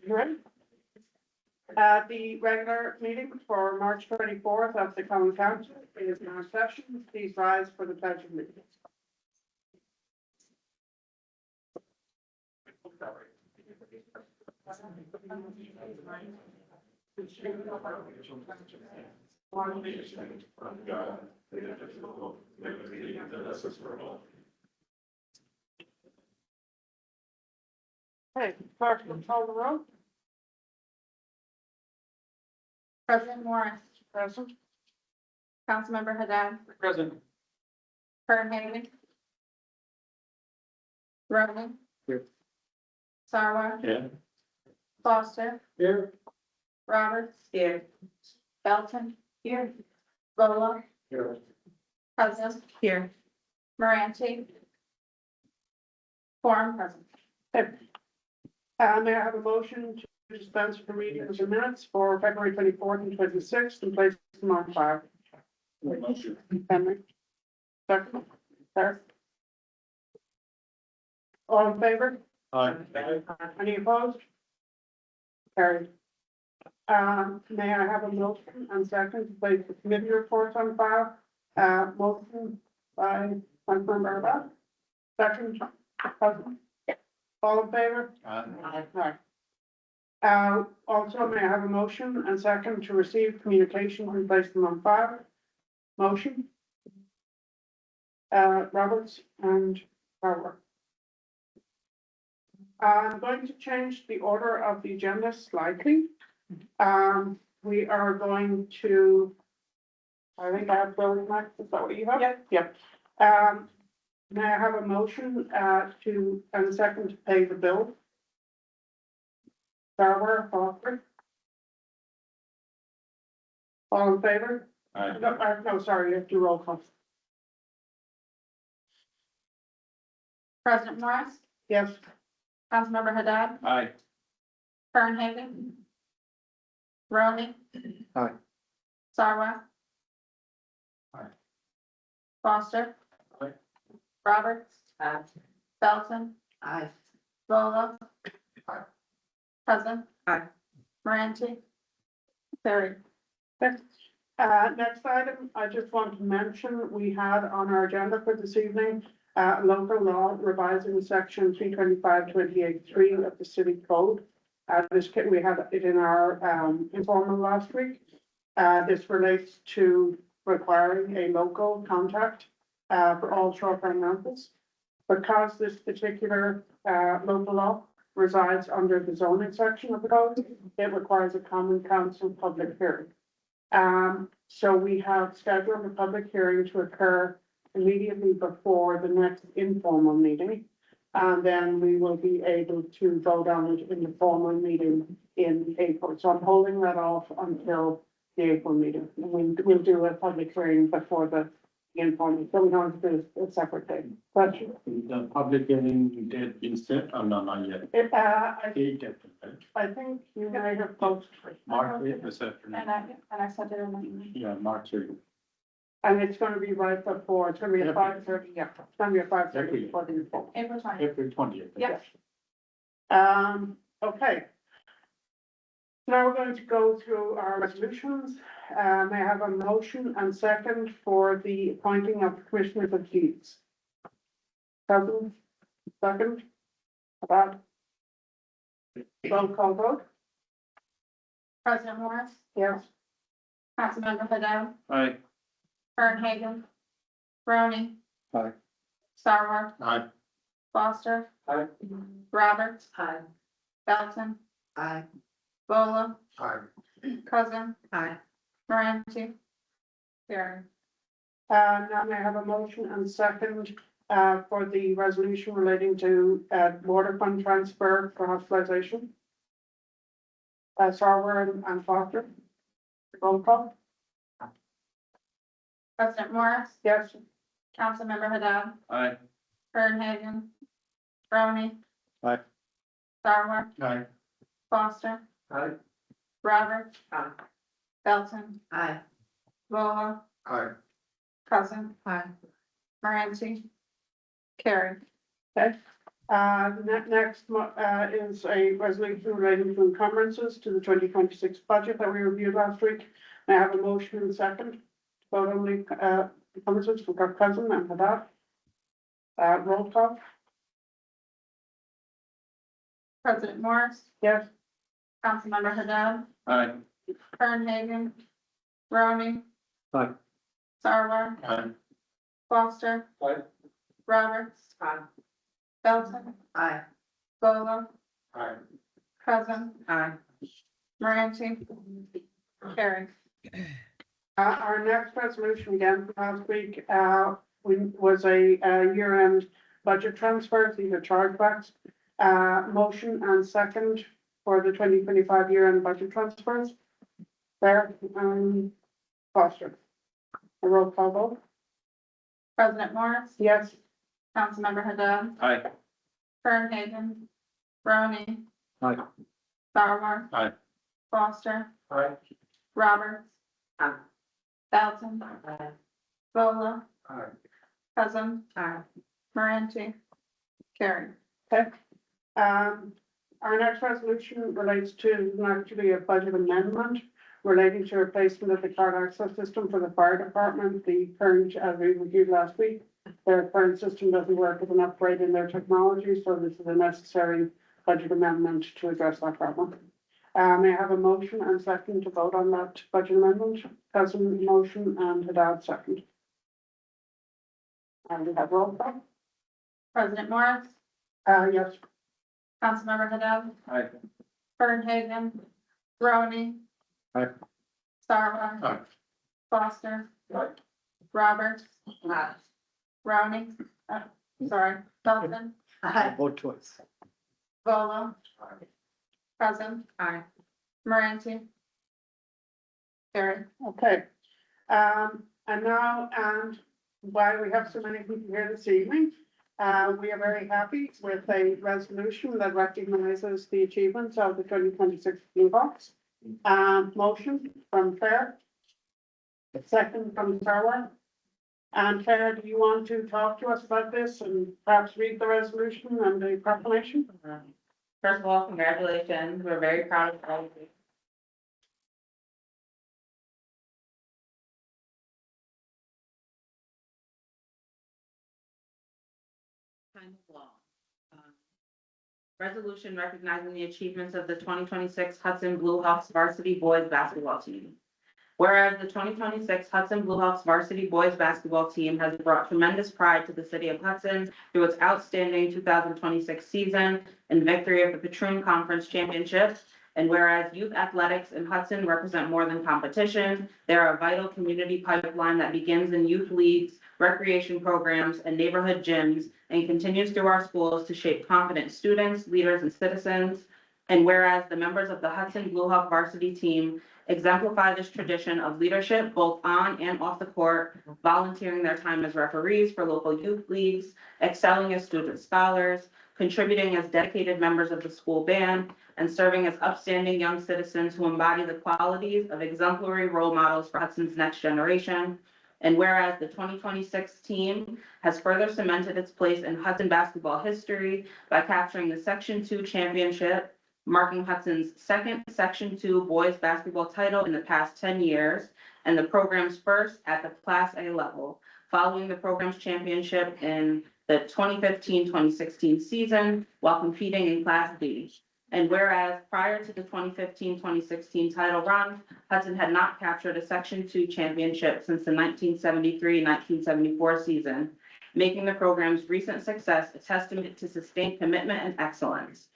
Ready? The regular meeting for March 24th of the Common Council is now in session. Please rise for the pledge of allegiance. Okay, clerk, call the roll. President Morris, Present. Councilmember Haddad, Present. Fernhagen. Roman. Here. Sarwa, Yeah. Foster, Here. Roberts. Here. Belton. Here. Lola, Here. Cousins. Here. Moranti. Quorum present. May I have a motion to dispense with the reading of the minutes for February 24th and 26th and place them on file? Motion. Henry. Second. Sarah. All in favor? Aye. Any opposed? Carried. May I have a motion and second to place the committee reports on file? Motion by Councilmember Abad. Second, President. All in favor? Aye. Also, may I have a motion and second to receive communications and place them on file? Motion. Roberts and Power. I'm going to change the order of the agenda slightly. We are going to, I think I have building Max, is that what you have? Yep. Yep. May I have a motion, to, and a second to pay the bill? Sarwar, Foster. All in favor? Aye. No, sorry, you have to roll call. President Morris, Yes. Councilmember Haddad, Aye. Fernhagen. Roman. Aye. Sarwa. Aye. Foster. Aye. Roberts. Belton. Aye. Lola. Aye. Cousin. Aye. Moranti. Carried. Next item, I just want to mention, we had on our agenda for this evening, local law revising section 325-28-3 of the city code. We had it in our, informal last week. This relates to requiring a local contact, for all short-term rentals. Because this particular, local law resides under the zoning section of the code, it requires a common council public hearing. So we have scheduled a public hearing to occur immediately before the next informal meeting. And then we will be able to vote on it in the formal meeting in April. So I'm holding that off until the April meeting. And we'll do a public hearing before the informal, so we don't have to do a separate thing. Question? The public hearing date is set or not yet? Date, I think you may have posted. March 8th this afternoon. And I said it in my email. Yeah, March 8th. And it's gonna be right before, it's gonna be at 5:30, yeah, it's gonna be at 5:30 before the informal. April 20th. April 20th. Yes. Okay. Now we're going to go through our resolutions. May I have a motion and second for the appointing of commissioners of deeds? President, second. About. Roll call vote? President Morris, Yes. Councilmember Haddad, Aye. Fernhagen. Rooney. Aye. Sarwa, Aye. Foster. Aye. Roberts. Belton. Aye. Lola, Aye. Cousin. Aye. Moranti. Carried. Now may I have a motion and second for the resolution relating to water fund transfer for hospitalization? Sarwar and Foster. Roll call? President Morris, Yes. Councilmember Haddad, Aye. Fernhagen. Rooney. Aye. Sarwa, Aye. Foster. Aye. Roberts. Belton. Aye. Lola, Aye. Cousin. Moranti. Carried. Okay. Is a resolution relating to encumbrances to the 2026 budget that we reviewed last week. May I have a motion and a second? Vote on the encumbrances for Kirk Cousin and for that. Roll call, President Morris, yes. Councilmember Haddad, Aye. Fernhagen, Browning. Aye. Sarwar, Aye. Foster. Aye. Roberts. Belton. Aye. Volo, Aye. Cousin, Aye. Moranti. Carried. Our next resolution again from last week, was a year-end budget transfer, these are chargebacks. Motion and second for the 2025 year-end budget transfers. There, Foster. A roll call vote, President Morris, yes. Councilmember Haddad, Aye. Fernhagen, Browning. Aye. Sarwar. Aye. Foster, Aye. Roberts. Aye. Belton, Aye. Volo, Aye. Cousin, Aye. Moranti. Carried. Okay. Our next resolution relates to actually a budget amendment relating to replacement of the card access system for the fire department. The current, as we reviewed last week, their current system doesn't work with an upgrade in their technology, so this is a necessary budget amendment to address that problem. May I have a motion and second to vote on that budget amendment? Cousin motion and Haddad second. And we have roll call. President Morris, Yes. Councilmember Haddad, Aye. Fernhagen, Browning. Aye. Sarwar. Aye. Foster, Aye. Roberts, Aye. Browning, sorry, Belton, Aye. Vote twice. Volo, Aye. Cousin, Aye. Moranti. Carried. Okay. And now, and while we have so many people here this evening, we are very happy with a resolution that recognizes the achievements of the 2026 Blue Box. Motion from Claire. Second from Sarwar. And Claire, do you want to talk to us about this and perhaps read the resolution and the proclamation? First of all, congratulations. We're very proud of all of you. Kind of long. Resolution recognizing the achievements of the 2026 Hudson Blue Hawks varsity boys basketball team. Whereas the 2026 Hudson Blue Hawks varsity boys basketball team has brought tremendous pride to the city of Hudson through its outstanding 2026 season and victory of the Patroon Conference Championship. And whereas youth athletics in Hudson represent more than competition, they are a vital community pipeline that begins in youth leagues, recreation programs, and neighborhood gyms, and continues through our schools to shape confident students, leaders, and citizens. And whereas the members of the Hudson Blue Hawk varsity team exemplify this tradition of leadership both on and off the court, volunteering their time as referees for local youth leagues, excelling as student scholars, contributing as dedicated members of the school band, and serving as upstanding young citizens who embody the qualities of exemplary role models for Hudson's next generation. And whereas the 2026 team has further cemented its place in Hudson basketball history by capturing the Section 2 championship, marking Hudson's second Section 2 boys basketball title in the past 10 years, and the program's first at the Class A level, following the program's championship in the 2015-2016 season while competing in Class B. And whereas prior to the 2015-2016 title run, Hudson had not captured a Section 2 championship since the 1973-1974 season, making the program's recent success a testament to sustained commitment and excellence.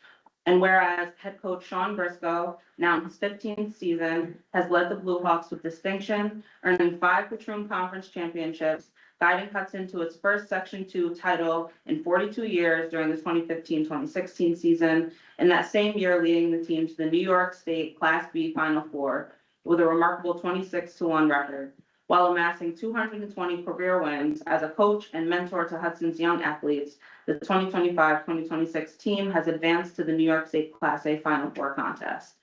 And whereas head coach Sean Briscoe, now in his 15th season, has led the Blue Hawks with distinction, earning 5 Patroon Conference championships, guiding Hudson to its first Section 2 title in 42 years during the 2015-2016 season, and that same year leading the team to the New York State Class B Final Four with a remarkable 26-1 record, while amassing 220 career wins. As a coach and mentor to Hudson's young athletes, the 2025-2026 team has advanced to the New York State Class A Final Four contest.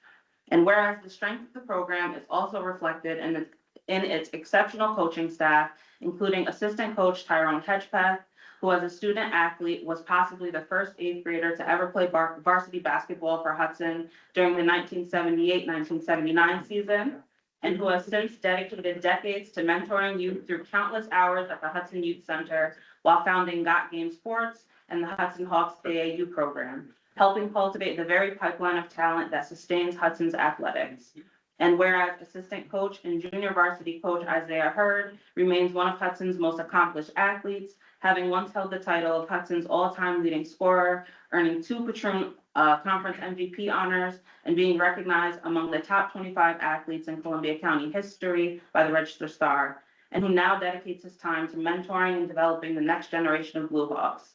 And whereas the strength of the program is also reflected in its exceptional coaching staff, including assistant coach Tyrone Hedgepeth, who as a student athlete was possibly the first eighth grader to ever play varsity basketball for Hudson during the 1978-1979 season, and who has since dedicated decades to mentoring youth through countless hours at the Hudson Youth Center while founding Got Game Sports and the Hudson Hawks AAU program, helping cultivate the very pipeline of talent that sustains Hudson's athletics. And whereas assistant coach and junior varsity coach Isaiah Hurd remains one of Hudson's most accomplished athletes, having once held the title of Hudson's all-time leading scorer, earning 2 Patroon Conference MVP honors, and being recognized among the top 25 athletes in Columbia County history by the Register Star, and who now dedicates his time to mentoring and developing the next generation of Blue Hawks.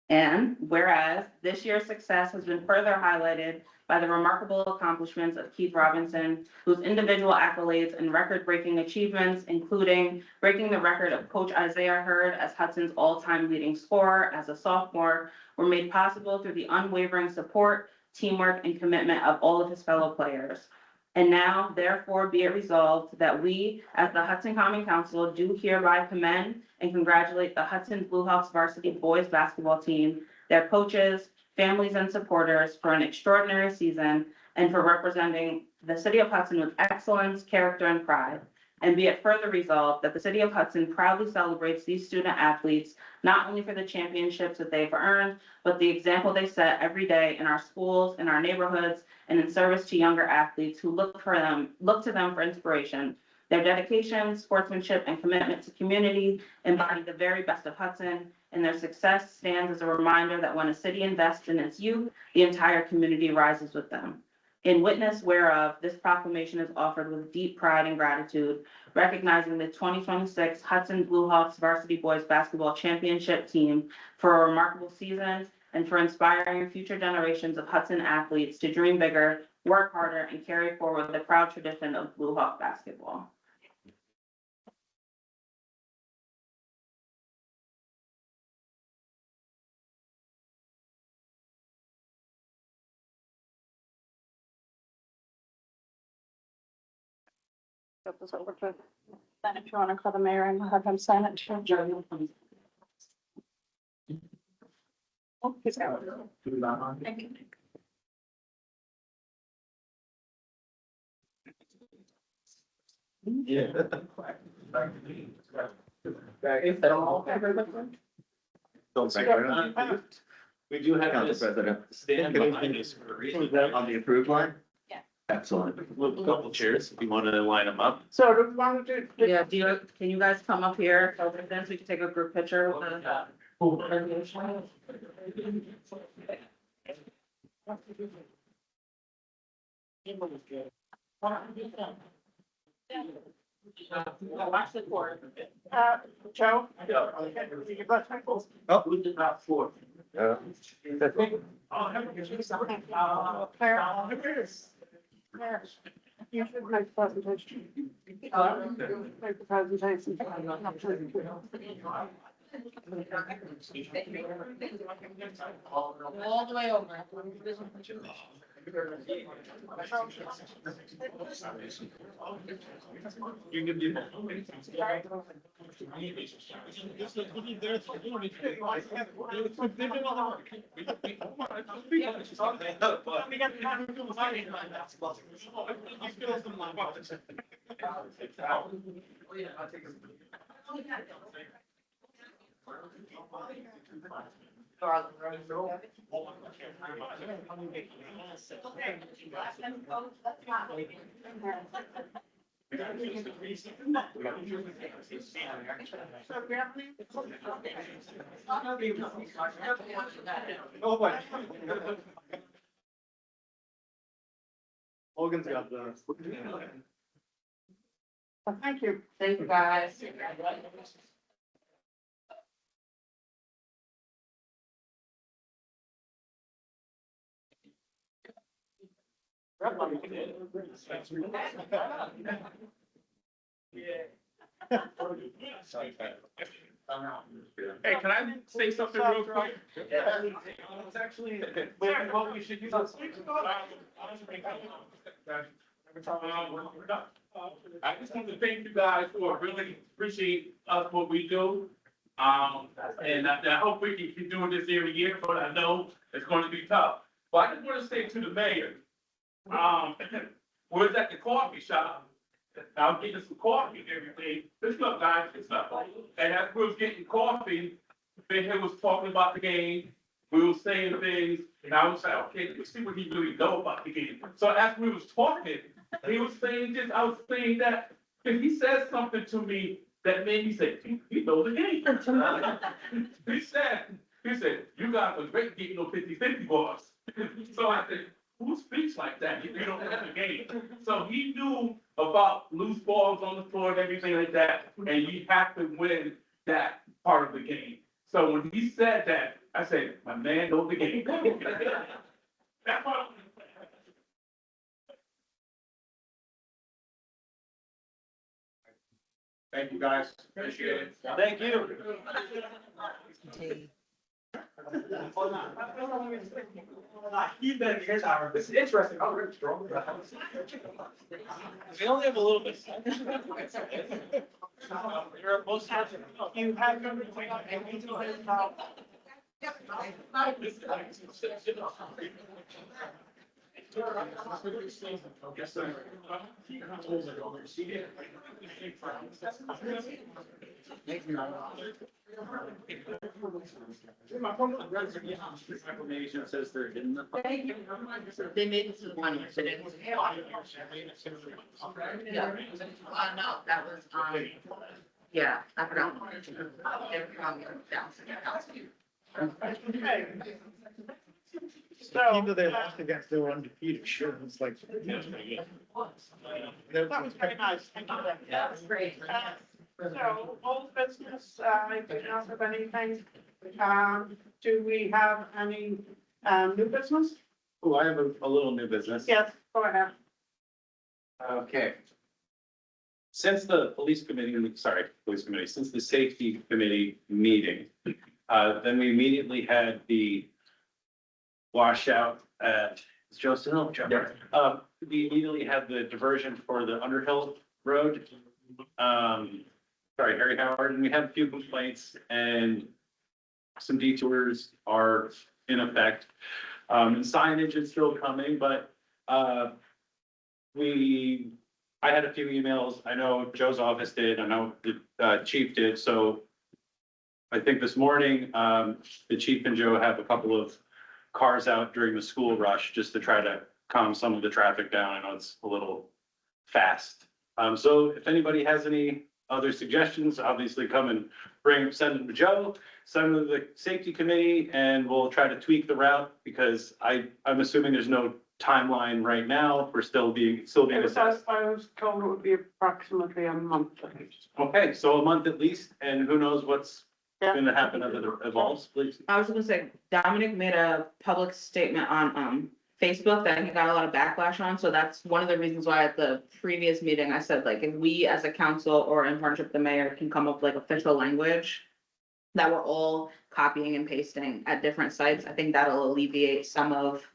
And whereas this year's success has been further highlighted by the remarkable accomplishments of Keith Robinson, whose individual accolades and record-breaking achievements, including breaking the record of Coach Isaiah Hurd as Hudson's all-time leading scorer as a sophomore, were made possible through the unwavering support, teamwork, and commitment of all of his fellow players. And now, therefore, be it resolved that we, as the Hudson Common Council, do hereby commend and congratulate the Hudson Blue Hawks varsity boys basketball team, their coaches, families, and supporters for an extraordinary season and for representing the city of Hudson with excellence, character, and pride. And be it further resolved that the city of Hudson proudly celebrates these student athletes, not only for the championships that they've earned, but the example they set every day in our schools, in our neighborhoods, and in service to younger athletes who look to them for inspiration. Their dedication, sportsmanship, and commitment to community embody the very best of Hudson, and their success stands as a reminder that when a city invests in its youth, the entire community rises with them. In witness whereof, this proclamation is offered with deep pride and gratitude, recognizing the 2026 Hudson Blue Hawks varsity boys basketball championship team for a remarkable season and for inspiring future generations of Hudson athletes to dream bigger, work harder, and carry forward the proud tradition of Blue Hawk basketball. Get this over to, then if you want to call the mayor and have him sign it too. Oh, he's got it. Thank you. Yeah. We do have Council this President, stand behind us for a reason. on the approved line? Yeah. Excellent. A couple chairs, if you want to line them up. So do we want to do? Yeah, can you guys come up here, so then we can take a group picture with the. Watch the cord. Joe? We did not for. Claire? Claire, you should make the presentation. Make the presentation. All the way over. You can do that. Logan's got the. Thank you. Thank you, guys. Hey, can I say something real quick? It's actually, what we should use. I just want to thank you guys for really appreciate us, what we do. And I hope we can keep doing this every year, but I know it's gonna be tough. But I just wanna say to the mayor, we're at the coffee shop. I was getting some coffee and everything. This up, guys, it's up. And as we was getting coffee, Ben here was talking about the game. We were saying things, and I was like, okay, let's see what he really know about the game. So as we was talking, he was saying this, I was saying that, and he said something to me that made me say, he knows the game. He said, you guys are great getting those 50-50 balls. So I said, who speaks like that? You don't have the game. So he knew about loose balls on the floor and everything like that, and you have to win that part of the game. So when he said that, I said, my man knows the game. That's what. Thank you, guys. Appreciate it. Thank you. This is interesting. I'm really strong. We only have a little bit. You have. Information says they're in the. They made it to the money, so they. Yeah, no, that was, yeah, I forgot. They were from down. Okay. So. Even they lost against their undefeated, sure, it's like. That was very nice, thank you. Yeah, it was great. So, old business, I do not have anything. Do we have any, new business? Oh, I have a little new business. Yes, go ahead. Okay. Since the police committee, since the safety committee meeting, then we immediately had the washout at, is Joe still? Joe. We immediately had the diversion for the Underhill Road. Harry Howard, and we had a few complaints and some detours are in effect. And signage is still coming, but, I had a few emails. I know Joe's office did, I know the chief did, so I think this morning, the chief and Joe have a couple of cars out during the school rush just to try to calm some of the traffic down. I know it's a little fast. So if anybody has any other suggestions, obviously come and send them to Joe, send them to the safety committee, and we'll try to tweak the route because I'm assuming there's no timeline right now. We're still being assessed. I was told it would be approximately a month. Okay, so a month at least, and who knows what's Yeah. gonna happen as it evolves, please. I was gonna say, Dominic made a public statement on, Facebook that he got a lot of backlash on, so that's one of the reasons why at the previous meeting, I said, like, if we as a council or in partnership with the mayor can come up with like official language that we're all copying and pasting at different sites, I think that'll alleviate some of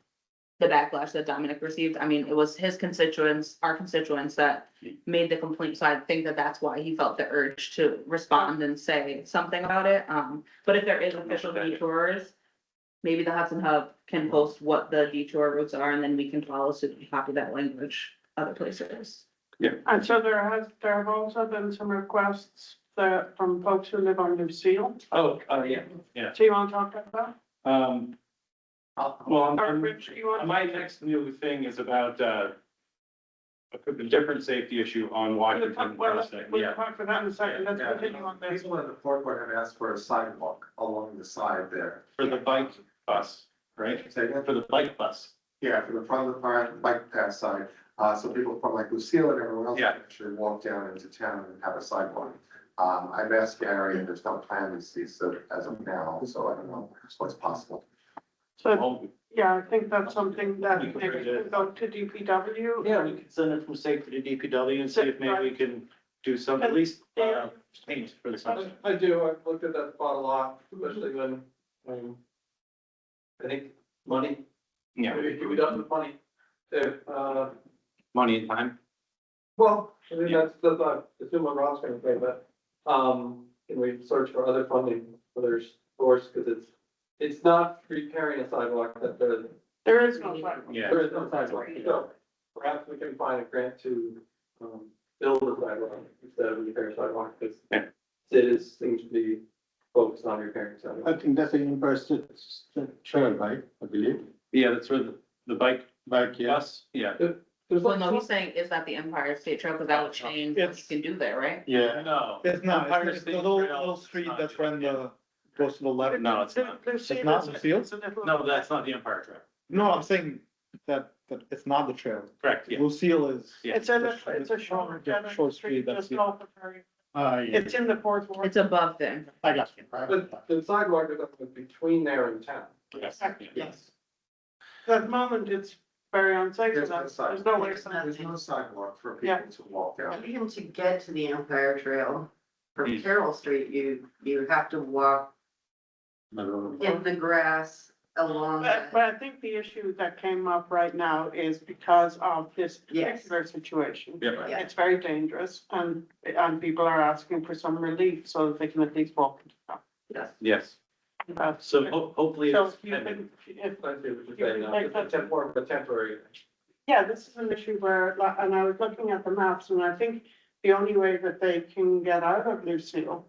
the backlash that Dominic received. I mean, it was his constituents, our constituents that made the complaint, so I think that that's why he felt the urge to respond and say something about it. But if there is official detours, maybe the Hudson Hub can post what the detour routes are, and then we can follow suit and copy that language other places. And so there have also been some requests from folks who live on Lucille. Oh, yeah. So you want to talk about that? Well, Or Rich, you want? my next new thing is about, a different safety issue on Washington. We'll Yeah. talk for that in a second, let's Yeah. continue on this. People in the forecourt have asked for a sidewalk along the side there. For the bike bus, right? Say again? For the bike bus. Yeah, from the front of the car, bike path side, so people from like Lucille and everyone else Yeah. can actually walk down into town and have a sidewalk. I've asked Gary, and there's no plan to see, so as of now, so I don't know what's possible. So, Well, yeah, I think that's something that We could maybe do should go to DPW. yeah, we could send it from safety to DPW and see if maybe we can do some, at least, paint for the sunset. I do, I've looked at that spot a lot, especially when, I think money, Yeah, maybe it can be done with money. If, money and time. well, I mean, that's, I assume what Rob's gonna say, but, can we search for other funding for their source, because it's not repairing a sidewalk that There is no sidewalk. Yeah, there is no sidewalk. So perhaps we can find a grant to, build a sidewalk instead of repair a sidewalk, because Yeah. it seems to be focused on repairing I sidewalk. think that's an interesting trail, right, I believe. yeah, that's where the bike Like, yeah, bus, yeah. There's Well, no, like, he's saying, is that the Empire State Trail, because that would change what you can do there, right? yeah. No. It's not, Empire it's the State little, Trail little is street not that's doing when it. the, goes to the left. No, it's not. Lucille not is- Lucille? it's a little- No, that's not the Empire Trail. No, I'm saying that it's not the trail. Correct, yeah. Lucille is. Yeah. It's a short, Short street, that's just it. off of Perry. Yeah. It's in the fourth ward. It's above them. I got you. but the sidewalk is up between there and town. Yes. Yes. At the moment, it's very unsafe, There's there's no sidewalk. no way. There's no sidewalk for Yeah. people to walk down. Even to get to the Empire Trail from Mm. Carroll Street, you have to walk in the grass along But that. I think the issue that came up right now is because of this Yes. particular situation. Yep. Yeah. It's very dangerous and people are asking for some relief so that they can at least walk. Yes, Uh, so hopefully So it's if you pending. can, if, I see what you're saying now, it's more of a temporary. yeah, this is an issue where, and I was looking at the maps and I think the only way that they can get out of Lucille,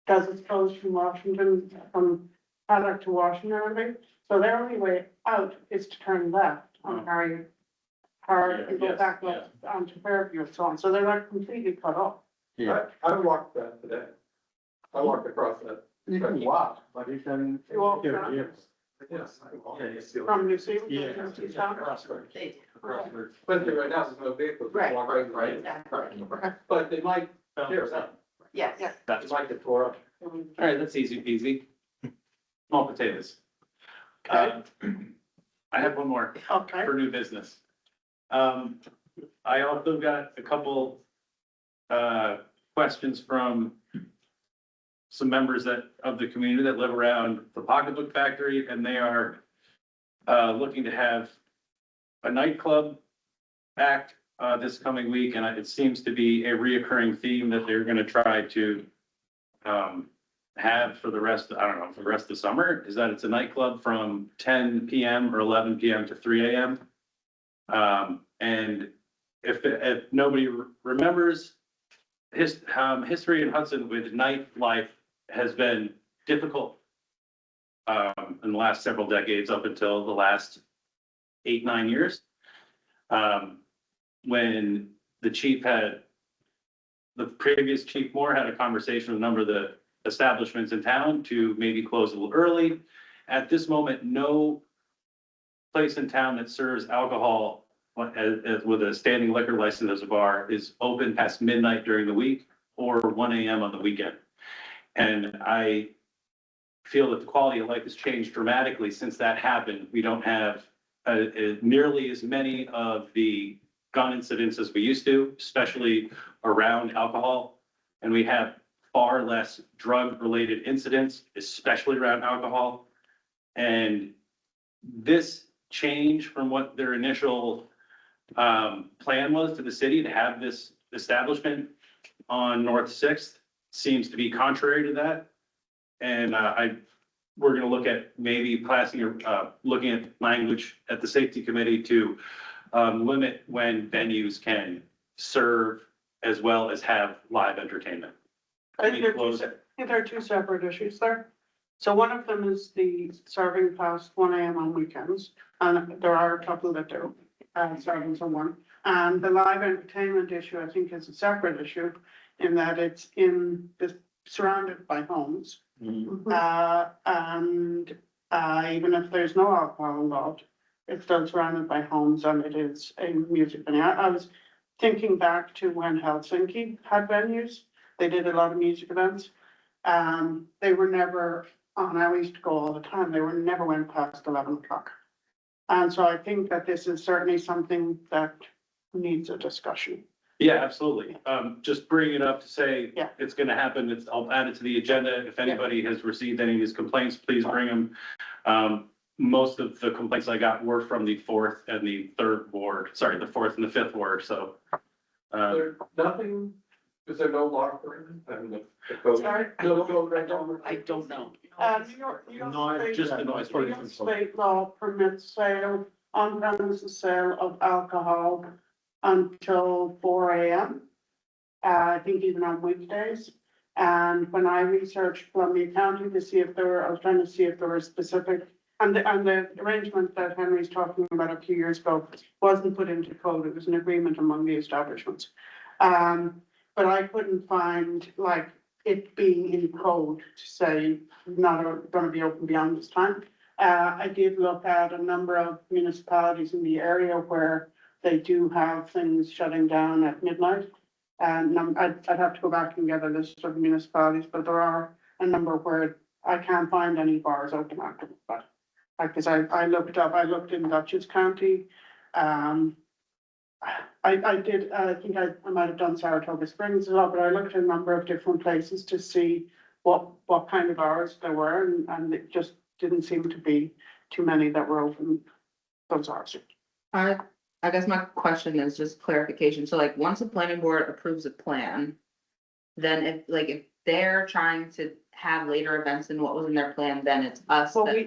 because it's closed from Washington, from Paddock to Washington, I think. So their only way out is to turn left on Harry, and go Yes, back up onto Fairview and so on. So they're like completely cut off. I walked that today. I walked across that. You can walk, but you can. You walk Yeah, down. yeah. Yes, I you see- From Lucille Yeah. to town. They- Especially right now, there's no vehicles. Right. Walk right. Exactly. But they might, tear up. Yes. Yeah. They might get tore up. All right, that's easy peasy. Small potatoes. Okay. I have one more Okay. for new business. I also got a couple, questions from some members of the community that live around the Pocketbook Factory, and they are, looking to have a nightclub act, this coming week, and it seems to be a reoccurring theme that they're gonna try to, have for the rest, I don't know, for the rest of the summer, is that it's a nightclub from 10 PM or 11 PM to 3 AM. And if nobody remembers, history in Hudson with nightlife has been difficult in the last several decades, up until the last 8, 9 years. When the previous Chief Moore had a conversation with a number of the establishments in town to maybe close a little early. At this moment, no place in town that serves alcohol as with a standing liquor license as a bar is open past midnight during the week or 1 AM on the weekend. And I feel that the quality of life has changed dramatically since that happened. We don't have nearly as many of the gun incidents as we used to, especially around alcohol. And we have far less drug-related incidents, especially around alcohol. And this change from what their initial plan was to the city to have this establishment on North Sixth seems to be contrary to that. And we're gonna look at maybe passing or looking at language at the safety committee to limit when venues can serve as well as have live entertainment. I think there are two separate issues there. So one of them is the serving past 1 AM on weekends, and there are a couple that do, serving till 1. And the live entertainment issue, I think, is a separate issue in that it's surrounded by homes. And even if there's no alcohol involved, it's still surrounded by homes and it is a music venue. I was thinking back to when Helsinki had venues. They did a lot of music events. They were never on, I used to go all the time, they were never went past 11 o'clock. And so I think that this is certainly something that needs a discussion. Yeah, absolutely. Just bringing it up to say Yeah. it's gonna happen. I'll add it to the agenda. If anybody has received any of these complaints, please bring them. Most of the complaints I got were from the fourth and the third ward, sorry, the fourth and the fifth ward, so. There's nothing Is there no law for it? I mean, the code. Sorry? No code right now? I don't know. New York No, State- just the noise. New York State law permits sale, on premises sale of alcohol until four AM. I think even on weekdays. And when I researched Columbia County to see if there were, I was trying to see if there were specific, and the arrangement that Henry's talking about a few years ago wasn't put into code, it was an agreement among the establishments. But I couldn't find like it being in code to say not gonna be open beyond this time. I did look at a number of municipalities in the area where they do have things shutting down at midnight. And I'd have to go back and get a list of municipalities, but there are a number where I can't find any bars open after, but. Like, cause I looked in Dutchess County, I did, I think I might have done Saratoga Springs as well, but I looked at a number of different places to see what kind of hours there were, and it just didn't seem to be too many that were open those hours. I guess my question is just clarification. So like, once the planning board approves a plan, then if they're trying to have later events than what was in their plan, then it's us Well, that. we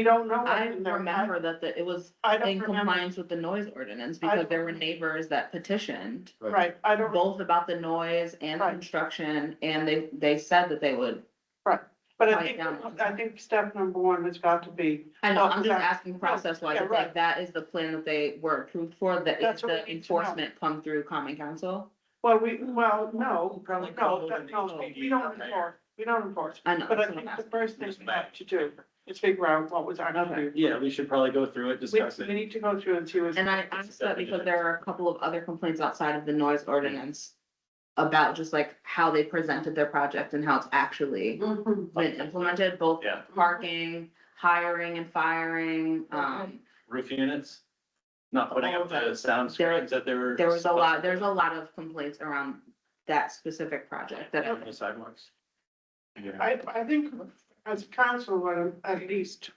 don't know. I what's in there. remember that it was I don't in remember, compliance with the noise ordinance because there were neighbors that petitioned right, I don't, both about the noise and the Right. construction, and they said that they would. but Quiet down. I think step number one has got to be, I know, Well, I'm just yeah. asking process wise, Yeah, if right. like that is the plan that they were approved for, that That's if what the we need to know. enforcement come through common council? no, Probably no, call that- it no, an we don't enforce, we don't enforce. I know. But I that's what think I'm the asking. first thing we have to do is figure out what was actually. Yeah, we should probably go through it, We, discuss we it. need to go through and see what's. And I asked that because there are a couple of other complaints outside of the noise ordinance about just like how they presented their project and how it's actually Mhm. been implemented, both Yeah. parking, hiring and firing. Roof units, not putting up the sound screens that they were. There's a lot of complaints around that specific project that. On the sidewalks. I think as council, at least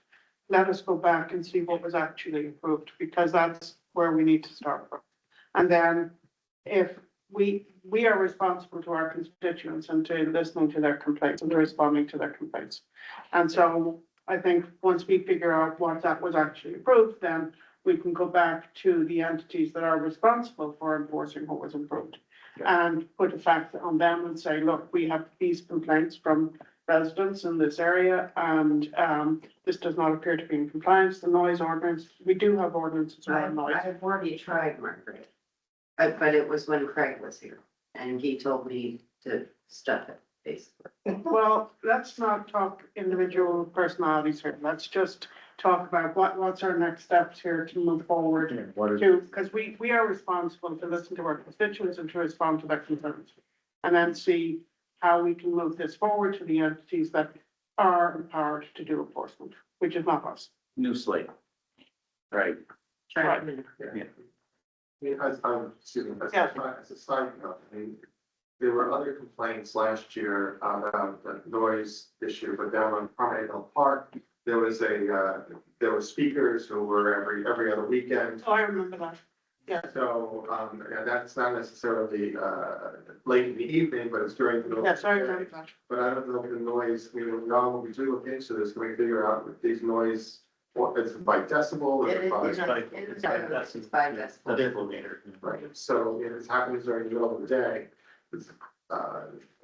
let us go back and see what was actually approved, because that's where we need to start from. And then if we are responsible to our constituents and to listening to their complaints and responding to their complaints. And so I think once we figure out what that was actually approved, then we can go back to the entities that are responsible for enforcing what was approved. And put a fact on them and say, look, we have these complaints from residents in this area, and this does not appear to be in compliance, the noise ordinance, we do have ordinances around noise. I've already tried, Margaret. But it was when Craig was here, and he told me to stuff it, basically. Well, let's not talk individual personalities here, let's just talk about what's our next steps here to move forward because we are responsible to listen to our constituents and to respond to their concerns. And then see how we can move this forward to the entities that are empowered to do enforcement, which is not us. New slate. Right. Right. Excuse me, Yeah. as a side note, I mean, there were other complaints last year about the noise issue, but down on Carmel Park, there were speakers who were every other weekend. Oh, I remember that. Yeah. So, and that's not necessarily, late in the evening, but it's during the. middle of Yes, I the day. remember that. But I don't know if the noise, we don't know, when we do look into this, can we figure out if these noise, what, it's by decibel or It is, by? it's by decibel. The decibel meter. Right, so if it happens during the middle of the day, it's,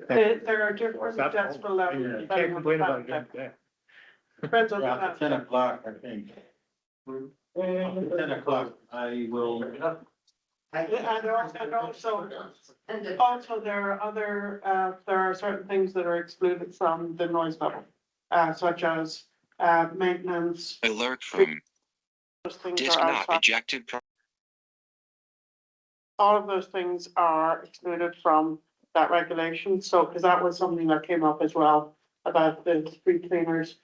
There are different decibel levels. depending on the fact. Depends on the After fact. 10 o'clock, I think. After 10 o'clock. I will, And also, And the- also there are other, there are certain things that are excluded from the noise level. Such as, maintenance, Alert from those things disk are not outside. ejected. All of those things are excluded from that regulation, so, because that was something that came up as well about the street cleaners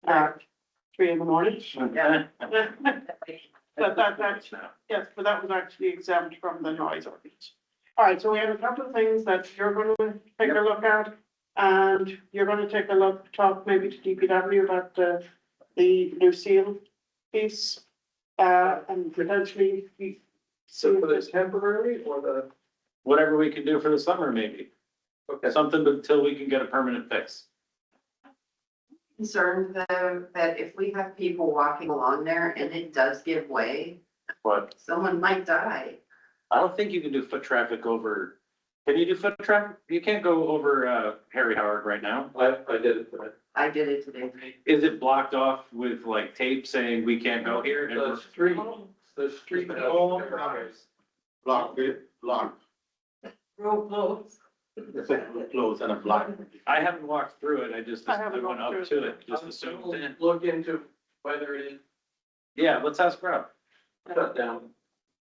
at 3 a.m. That's, yes, but that was actually exempt from the noise ordinance. All right, so we have a couple of things that you're gonna take a look at, and you're gonna take a look, talk maybe to DPW about the new seal piece, and potentially. So for the temporary or the whatever we can do for the summer, maybe. Something until we can get a permanent fix. Concerned though, that if we have people walking along there and it does give way, But someone might die. I don't think you can do foot traffic over, can you do foot traffic? You can't go over, Harry Howard right now. I did it today. I did it today. Is it blocked off with like tape saying we can't go here? And The street, the street. Block it, block. Road closed. It's a close and a block. I haven't walked through it, I just, I I haven't went walked up through to it, just assumed. Look into whether it is Yeah, let's ask Rob. shut down.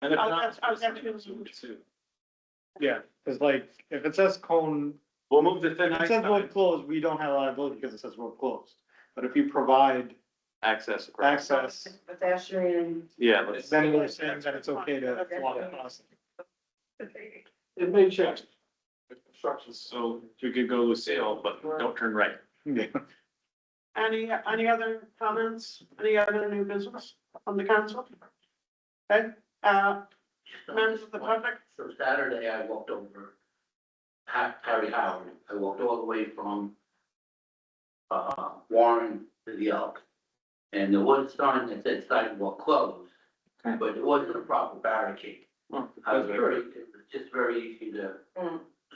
And if I'll not, get- I'll get you- too. Yeah, cause like, if it says cone, We'll move the if thin it ice says road sign, closed, we don't have liability because it says road closed. But if you provide access across. access, Pedestrian. Yeah, let's, then we're saying that it's okay to walk across. It may change. Construction. so you could go Lucille, but don't turn right. Yeah. Any other comments, any other new business on the council? Okay, members of the public, So Saturday, I walked over Harry Howard. I walked all the way from Warren to the Elk. And there was a sign that said sidewalk closed, but it wasn't a proper barricade. Well, I was very, it was just very easy to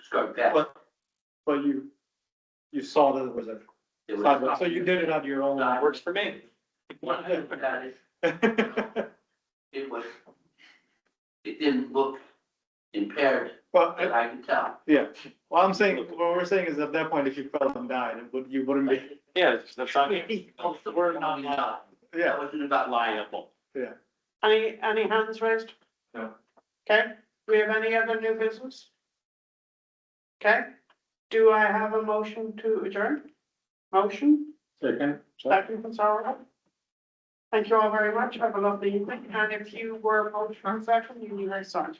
skirt past. But you saw that it was a It was- sidewalk, so you did it on your own. works for me. When I looked at it, it didn't look impaired, Well, that I could tell. yeah, well, I'm saying, what we're saying is at that point, if you fell and died, you wouldn't be, Yeah, that's not, We're not, yeah. that wasn't about liable. any hands raised? No. Okay, do we have any other new business? Okay, do I have a motion to adjourn? Motion, Second. second from Sarah. Thank you all very much, have a lovely evening, and if you were motion second, you need a sign.